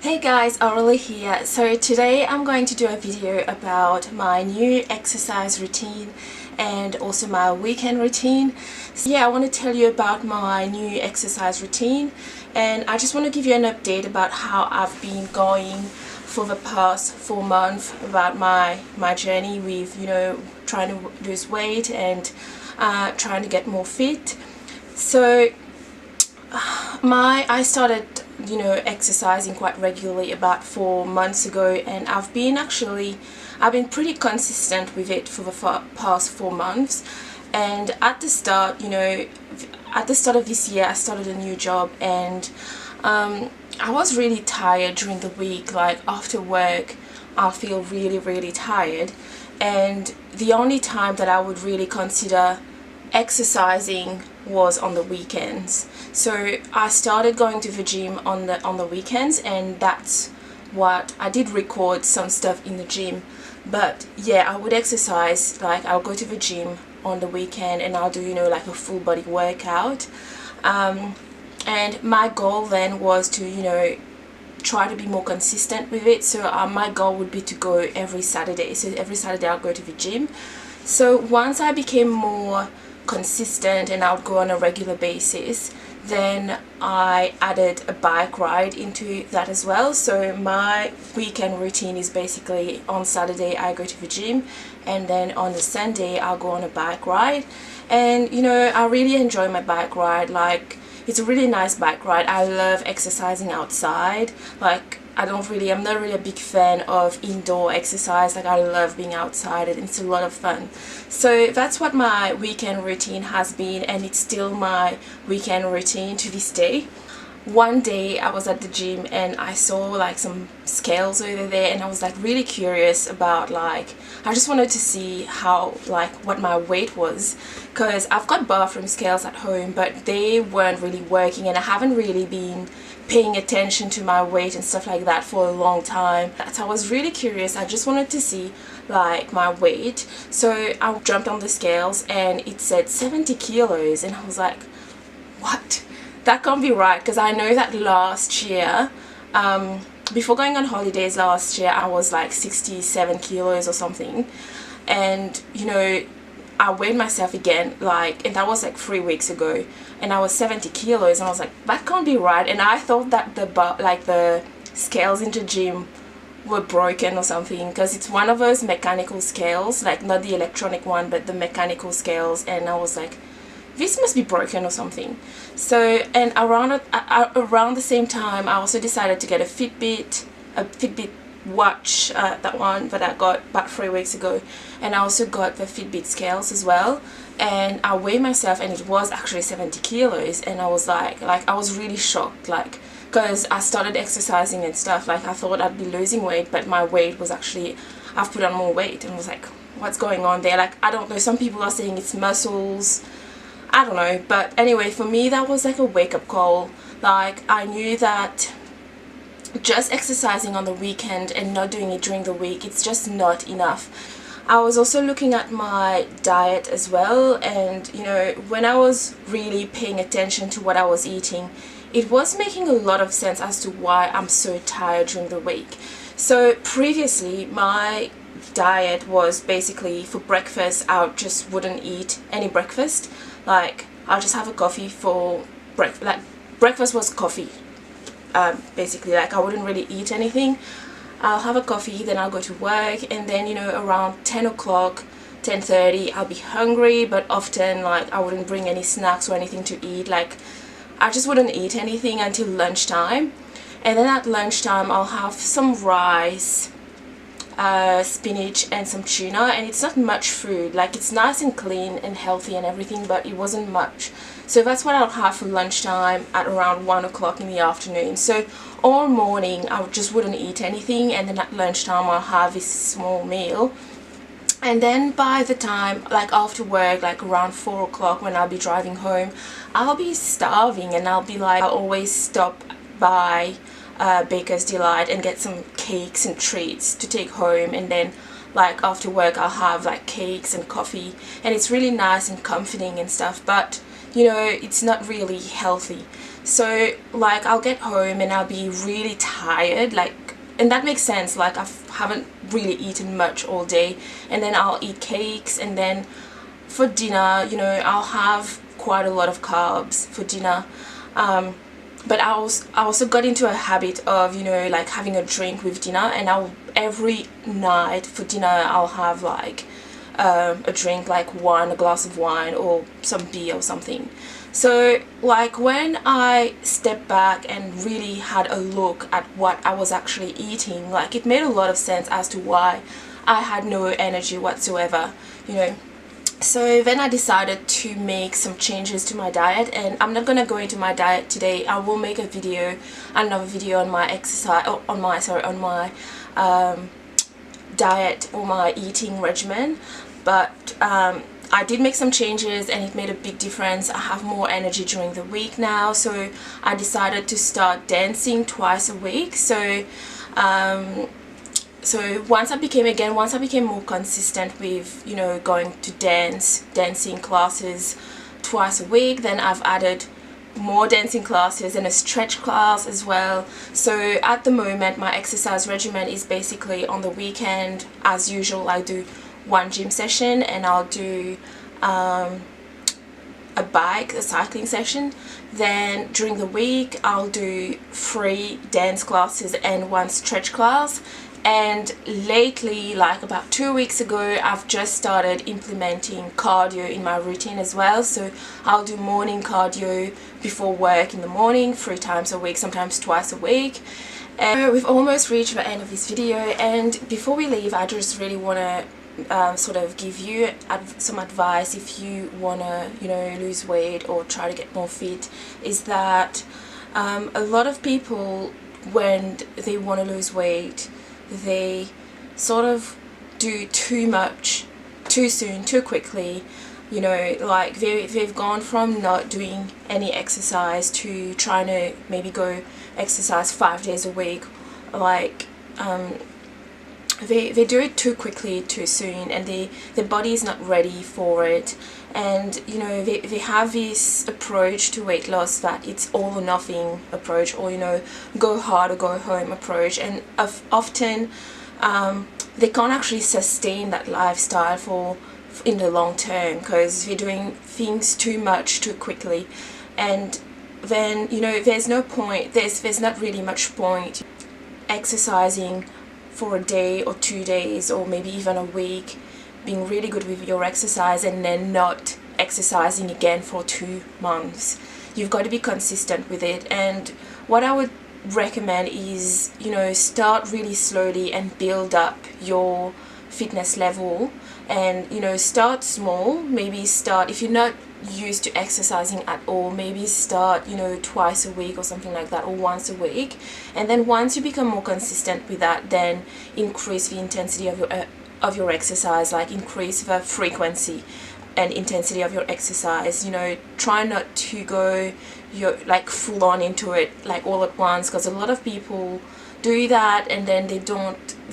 Hey guys, Aurelie here. So today I'm going to do a video about my new exercise routine and also my weekend routine. So yeah, I want to tell you about my new exercise routine, and I just want to give you an update about how I've been going for the past 4 months, about my journey with, trying to lose weight and trying to get more fit. So I started exercising quite regularly about 4 months ago, and I've been pretty consistent with it for the past 4 months. And at the start of this year, I started a new job, and I was really tired during the week. Like after work I feel really tired, and the only time that I would really consider exercising was on the weekends. So I started going to the gym on the weekends, and that's what I did. Record some stuff in the gym, but yeah, I would exercise. Like I'll go to the gym on the weekend and I'll do like a full body workout, and my goal then was to try to be more consistent with it. So my goal would be to go every Saturday. So every Saturday I'll go to the gym. So once I became more consistent and I would go on a regular basis, then I added a bike ride into that as well. So my weekend routine is basically on Saturday I go to the gym, and then on the Sunday I'll go on a bike ride. And I really enjoy my bike ride. Like it's a really nice bike ride. I love exercising outside. Like I'm not really a big fan of indoor exercise. Like I love being outside, and it's a lot of fun. So that's what my weekend routine has been, and it's still my weekend routine to this day. One day I was at the gym and I saw like some scales over there, and I was like really curious about, like, I just wanted to see how, like, what my weight was, because I've got bathroom scales at home but they weren't really working, and I haven't really been paying attention to my weight and stuff like that for a long time. So I was really curious. I just wanted to see like my weight. So I jumped on the scales and it said 70 kilos, and I was like, what? That can't be right, because I know that last year, before going on holidays last year, I was like 67 kilos or something. And I weighed myself again, and that was like 3 weeks ago, and I was 70 kilos, and I was like, that can't be right. And I thought that the scales in the gym were broken or something, because it's one of those mechanical scales, like not the electronic one but the mechanical scales. And I was like, this must be broken or something. So, and around the same time I also decided to get a Fitbit watch, that one that I got about 3 weeks ago, and I also got the Fitbit scales as well. And I weighed myself and it was actually 70 kilos, and I was like I was really shocked, like, because I started exercising and stuff. Like I thought I'd be losing weight, but my weight was actually, I've put on more weight, and I was like, what's going on there? Like I don't know, some people are saying it's muscles, I don't know. But anyway, for me that was like a wake-up call. Like I knew that just exercising on the weekend and not doing it during the week, it's just not enough. I was also looking at my diet as well, and when I was really paying attention to what I was eating, it was making a lot of sense as to why I'm so tired during the week. So previously my diet was basically, for breakfast I just wouldn't eat any breakfast. Like I'll just have a coffee for breakfast. Like breakfast was coffee, basically. Like I wouldn't really eat anything. I'll have a coffee, then I'll go to work, and then around 10 o'clock, 10:30 I'll be hungry, but often like I wouldn't bring any snacks or anything to eat. Like I just wouldn't eat anything until lunchtime, and then at lunchtime I'll have some rice, spinach and some tuna, and it's not much food. Like it's nice and clean and healthy and everything, but it wasn't much. So that's what I'll have for lunchtime at around 1 o'clock in the afternoon. So all morning I just wouldn't eat anything, and then at lunchtime I'll have this small meal. And then by the time, like after work, like around 4 o'clock when I'll be driving home, I'll be starving, and I'll be like, I'll always stop by Baker's Delight and get some cakes and treats to take home. And then like after work I'll have like cakes and coffee, and it's really nice and comforting and stuff, but it's not really healthy. So like I'll get home and I'll be really tired, like, and that makes sense, like I haven't really eaten much all day, and then I'll eat cakes, and then for dinner, you know, I'll have quite a lot of carbs for dinner. But I also got into a habit of, you know, like having a drink with dinner, and every night for dinner I'll have like a drink, like a glass of wine or some beer or something. So like when I stepped back and really had a look at what I was actually eating, like it made a lot of sense as to why I had no energy whatsoever, you know. So then I decided to make some changes to my diet, and I'm not gonna go into my diet today. I will make another video on my exercise, on my diet or my eating regimen. But I did make some changes and it made a big difference. I have more energy during the week now, so I decided to start dancing twice a week. So once I became more consistent with, you know, going to dancing classes twice a week, then I've added more dancing classes and a stretch class as well. So at the moment my exercise regimen is basically on the weekend, as usual, I do one gym session and I'll do a cycling session. Then during the week I'll do 3 dance classes and 1 stretch class. And lately, like about 2 weeks ago, I've just started implementing cardio in my routine as well. So I'll do morning cardio before work in the morning 3 times a week, sometimes twice a week. And we've almost reached the end of this video, and before we leave I just really want to sort of give you some advice if you want to, you know, lose weight or try to get more fit. Is that a lot of people, when they want to lose weight, they sort of do too much too soon, too quickly. You know, like they've gone from not doing any exercise to trying to maybe go exercise 5 days a week. Like they do it too quickly, too soon, and their body is not ready for it. And you know, they have this approach to weight loss that it's all or nothing approach, or, you know, go hard or go home approach, and often they can't actually sustain that lifestyle in the long term, because they're doing things too much too quickly. And then, you know, there's no point, there's not really much point exercising for a day or 2 days or maybe even a week, being really good with your exercise, and then not exercising again for 2 months. You've got to be consistent with it. And what I would recommend is, you know, start really slowly and build up your fitness level. And, you know, start small. Maybe start, if you're not used to exercising at all, maybe start, you know, twice a week or something like that, or once a week. And then once you become more consistent with that, then increase the intensity of your exercise, like increase the frequency and intensity of your exercise. You know, try not to go like full on into it like all at once, because a lot of people do that and then they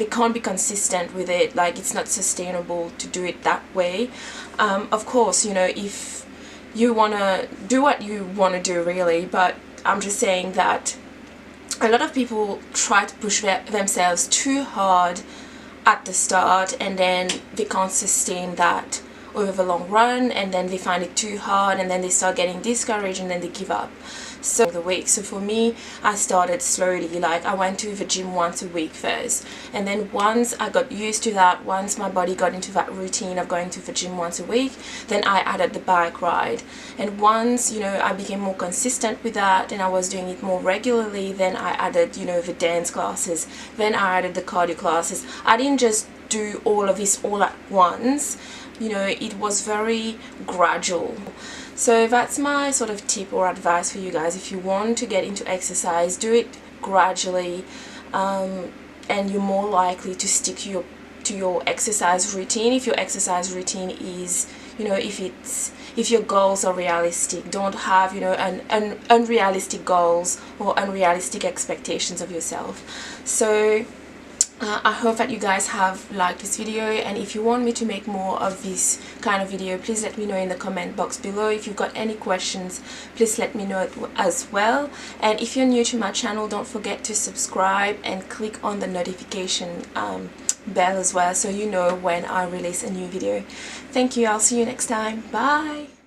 can't be consistent with it. Like, it's not sustainable to do it that way. Of course, you know, if you want to do what you want to do, really, but I'm just saying that a lot of people try to push themselves too hard at the start, and then they can't sustain that over the long run, and then they find it too hard, and then they start getting discouraged, and then they give up. So the week. So for me, I started slowly. Like, I went to the gym once a week first, and then once I got used to that, once my body got into that routine of going to the gym once a week, then I added the bike ride. And once, you know, I became more consistent with that and I was doing it more regularly, then I added, you know, the dance classes, then I added the cardio classes. I didn't just do all of this all at once. You know, it was very gradual. So that's my sort of tip or advice for you guys. If you want to get into exercise, do it gradually, and you're more likely to stick to your exercise routine. If your exercise routine is, you know, if your goals are realistic, don't have, you know, an unrealistic goals or unrealistic expectations of yourself. So I hope that you guys have liked this video, and if you want me to make more of this kind of video, please let me know in the comment box below. If you've got any questions, please let me know as well. And if you're new to my channel, don't forget to subscribe and click on the notification bell as well, so you know when I release a new video. Thank you. I'll see you next time. Bye.